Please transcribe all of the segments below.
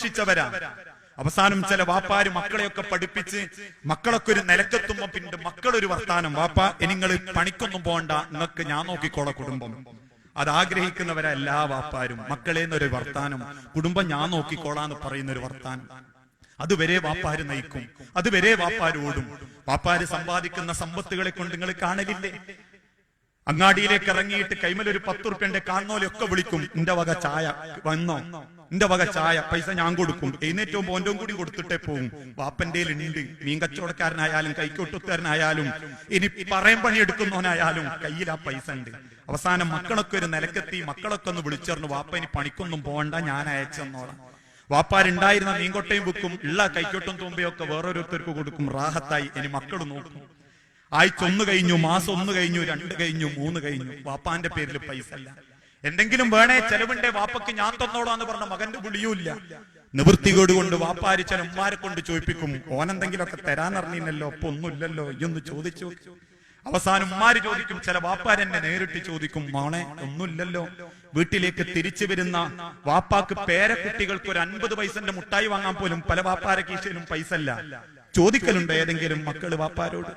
സംരക്ഷിച്ചവരാ. അവസാനം ചില വാപ്പാര് മക്കളെയൊക്കെ പഠിപ്പിച്ച് മക്കളൊക്കെ ഒരു നിലക്കെത്തുമ്പോ പിന്നെ മക്കളൊരു വർത്താനം, വാപ്പ നിങ്ങൾ പണിക്കൊന്നും പോകണ്ട, നിങ്ങൾക്ക് ഞാൻ നോക്കിക്കോളാം കുടുംബം. അതാഗ്രഹിക്കുന്നവരാ എല്ലാ വാപ്പാരും. മക്കളേന്നൊരു വർത്താനം, കുടുംബം ഞാൻ നോക്കിക്കോളാന്ന് പറയുന്ന ഒരു വർത്താനം, അതുവരെ വാപ്പാര് നയിക്കും, അതുവരെ വാപ്പാര് ഓടും. വാപ്പാര് സമ്പാദിക്കുന്ന സമ്പത്തുകളെ കൊണ്ട് നിങ്ങൾ കാണലില്ലേ? അങ്ങാടിയിലേക്ക് ഇറങ്ങിയിട്ട് കൈമലൊരു 10 ഉറുപ്പ്യന്റെ കാണുന്നോലൊക്കെ വിളിക്കും, എന്റെ വക ചായ വന്നോ, എന്റെ വക ചായ, പൈസ ഞാൻ കൊടുക്കും. എഴുന്നേറ്റവും പോന്റവും കൂടി കൊടുത്തിട്ടേ പോകും. വാപ്പന്റെ ഉണ്ട്. മീൻ കച്ചവടക്കാരനായാലും കൈക്കൊട്ടുകാരനായാലും ഇനി പറയം പണിയെടുക്കുന്നവനായാലും കയ്യിൽ ആ പൈസ ഉണ്ട്. അവസാനം മക്കളൊക്കെ ഒരു നിലക്കെത്തി, മക്കളൊക്കെ ഒന്ന് വിളിച്ചറിഞ്ഞു, വാപ്പ ഇനി പണിക്കൊന്നും പോകണ്ട, ഞാൻ അയച്ചെന്നോളാം. വാപ്പാരുണ്ടായിരുന്ന മീൻകൊട്ടയും വെക്കും, ഉള്ള കൈക്കൊട്ടും തുമ്പയൊക്കെ വേറൊരുത്തർക്ക് കൊടുക്കും. റാഹത്തായി. ഇനി മക്കൾ നോക്കും. ആഴ്ച 1 കഴിഞ്ഞു, മാസം 1 കഴിഞ്ഞു, 2 കഴിഞ്ഞു, 3 കഴിഞ്ഞു. വാപ്പാന്റെ പേരിൽ പൈസ അല്ല. എന്തെങ്കിലും വേണേ ചെലവിന്റെ വാപ്പക്ക് ഞാൻ തന്നോളാന്ന് പറഞ്ഞ മകന്റെ വിളിയൂല്ല. നിവൃത്തികേട് കൊണ്ട് വാപ്പാര് ചില ഉമ്മാരെ കൊണ്ട് ചോദിപ്പിക്കും, ഓനെന്തെങ്കിലുമൊക്കെ തരാന്നറിഞ്ഞില്ലല്ലോ, അപ്പൊ ഒന്നുമില്ലല്ലോ, ഇയൊന്ന് ചോദിച്ചു. അവസാനം ഉമ്മാര് ചോദിക്കും, ചില വാപ്പാരെന്നെ നേരിട്ട് ചോദിക്കും, മോളെ ഒന്നുമില്ലല്ലോ. വീട്ടിലേക്ക് തിരിച്ചു വരുന്ന വാപ്പാക്ക് പേരക്കുട്ടികൾക്ക് ഒരു 50 പൈസന്റെ മുട്ടായി വാങ്ങാൻ പോലും പല വാപ്പാരെ കീശയിലും പൈസ അല്ല. ചോദിക്കലുണ്ട് ഏതെങ്കിലും മക്കള് വാപ്പാരോട്?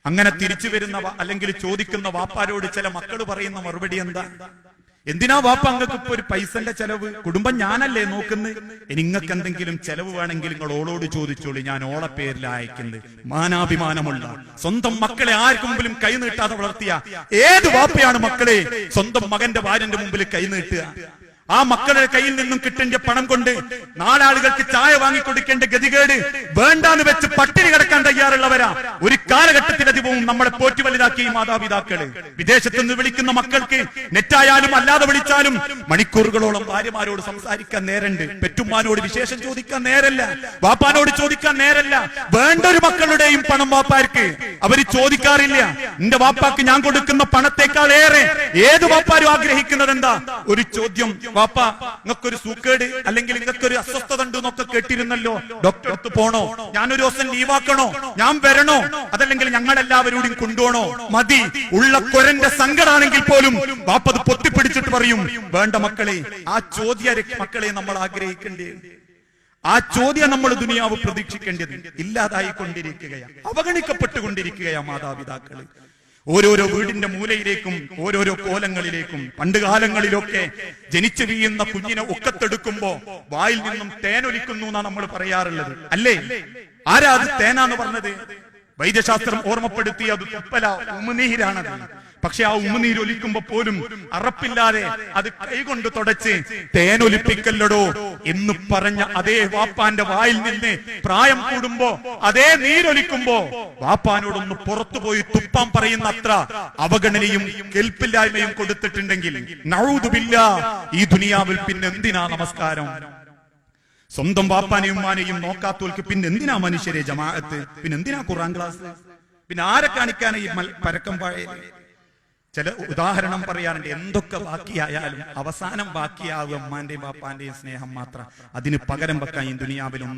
അങ്ങനെ തിരിച്ചു വരുന്ന അല്ലെങ്കിൽ ചോദിക്കുന്ന വാപ്പാരോട് ചില മക്കൾ പറയുന്ന മറുപടി എന്താ? എന്തിനാ വാപ്പ അങ്ങക്ക് ഇപ്പൊ ഒരു പൈസന്റെ ചെലവ്? കുടുംബം ഞാനല്ലേ നോക്കുന്നത്. നിങ്ങൾക്ക് എന്തെങ്കിലും ചെലവ് വേണമെങ്കിൽ നിങ്ങൾ ഓളോട് ചോദിച്ചോളി, ഞാൻ ഓളെ പേരിൽ അയക്കുന്നത്. മാനാഭിമാനമുള്ള സ്വന്തം മക്കളെ ആർക്കും മുമ്പിലും കൈ നീട്ടാതെ വളർത്തിയ ഏത് വാപ്പയാണ് മക്കളെ സ്വന്തം മകന്റെ ഭാര്യന്റെ മുമ്പിൽ കൈ നീട്ടുക? ആ മക്കളുടെ കയ്യിൽ നിന്നും കിട്ടേണ്ട പണം കൊണ്ട് നാലാളുകൾക്ക് ചായ വാങ്ങിക്കൊടുക്കേണ്ട ഗതികേട് വേണ്ടാന്ന് വെച്ച് പട്ടിണി കിടക്കാൻ തയ്യാറുള്ളവരാ ഒരു കാലഘട്ടത്തിലധികവും നമ്മളെ പോറ്റി വലുതാക്കിയ മാതാപിതാക്കള്. വിദേശത്ത് നിന്ന് വിളിക്കുന്ന മക്കൾക്ക് നെറ്റായാലും അല്ലാതെ വിളിച്ചാലും മണിക്കൂറുകളോളം ഭാര്യമാരോട് സംസാരിക്കാൻ നേരണ്ട്. പെറ്റുമ്മാനോട് വിശേഷം ചോദിക്കാൻ നേരല്ല, വാപ്പാനോട് ചോദിക്കാൻ നേരല്ല. വേണ്ട ഒരു മക്കളുടെയും പണം വാപ്പാർക്ക് അവര് ചോദിക്കാറില്ല. എന്റെ വാപ്പാക്ക് ഞാൻ കൊടുക്കുന്ന പണത്തെക്കാൾ ഏറെ ഏത് വാപ്പാരും ആഗ്രഹിക്കുന്നത് എന്താ? ഒരു ചോദ്യം, വാപ്പ നിങ്ങൾക്കൊരു സൂക്കേട് അല്ലെങ്കിൽ നിങ്ങൾക്കൊരു അസ്വസ്ഥത ഉണ്ട് എന്നൊക്കെ കേട്ടിരുന്നല്ലോ, ഡോക്ടർ അടുത്ത് പോണോ? ഞാനൊരു ദിവസം ലീവാക്കണോ? ഞാൻ വരണോ? അതല്ലെങ്കിൽ ഞങ്ങളെല്ലാവരോടും കൊണ്ടുപോണോ? മതി. ഉള്ള കൊരന്റെ സങ്കടാണെങ്കിൽ പോലും വാപ്പ അത് പൊത്തിപ്പിടിച്ചിട്ട് പറയും, വേണ്ട മക്കളെ. ആ ചോദ്യ മക്കളെ നമ്മൾ ആഗ്രഹിക്കേണ്ടത്, ആ ചോദ്യം നമ്മൾ ദുനിയാവ് പ്രതീക്ഷിക്കേണ്ടത് ഇല്ലാതായിക്കൊണ്ടിരിക്കുകയാണ്, അവഗണിക്കപ്പെട്ടുകൊണ്ടിരിക്കുകയാ മാതാപിതാക്കള്. ഓരോരോ വീടിന്റെ മൂലയിലേക്കും ഓരോരോ കോലങ്ങളിലേക്കും. പണ്ട് കാലങ്ങളിലൊക്കെ ജനിച്ചു വീഴുന്ന കുഞ്ഞിനെ ഒക്കത്തെടുക്കുമ്പോ വായിൽ നിന്നും തേനൊലിക്കുന്നു എന്നാണ് നമ്മൾ പറയാറുള്ളത്, അല്ലേ? ആരാ അത് തേനാന്ന് പറഞ്ഞത്? വൈദ്യശാസ്ത്രം ഓർമ്മപ്പെടുത്തി അത് തുപ്പല, ഉമിനീരാണത്. പക്ഷെ ആ ഉമിനീരൊലിക്കുമ്പോ പോലും അറപ്പില്ലാതെ അത് കൈകൊണ്ട് തുടച്ച് തേനൊലിപ്പിക്കല്ലടോ എന്ന് പറഞ്ഞ അതേ വാപ്പാന്റെ വായിൽ നിന്ന് പ്രായം കൂടുമ്പോ അതേ നീരൊലിക്കുമ്പോ വാപ്പാനോടൊന്ന് പുറത്തുപോയി തുപ്പാൻ പറയുന്ന അത്ര അവഗണനയും കേൾപ്പില്ലായ്മയും കൊടുത്തിട്ടുണ്ടെങ്കിൽ നഊദു ബില്ലാഹ്, ഈ ദുനിയാവിൽ പിന്നെ എന്തിനാ നമസ്കാരം? സ്വന്തം വാപ്പാനെയും ഉമ്മാനെയും നോക്കാത്തോൽക്ക് പിന്നെ എന്തിനാ മനുഷ്യരെ ജമാഅത്ത്? പിന്നെ എന്തിനാ ഖുർആൻ ക്ലാസ്? പിന്നെ ആരെ കാണിക്കാനാ ഈ പരക്കം പാഴയിൽ? ചില ഉദാഹരണം പറയാറുണ്ട്, എന്തൊക്കെ ബാക്കിയായാലും അവസാനം ബാക്കിയാവുക ഉമ്മാന്റെയും ബാപ്പാന്റെയും സ്നേഹം മാത്രം. അതിന് പകരം വെക്കാൻ ഈ ദുനിയാവിലും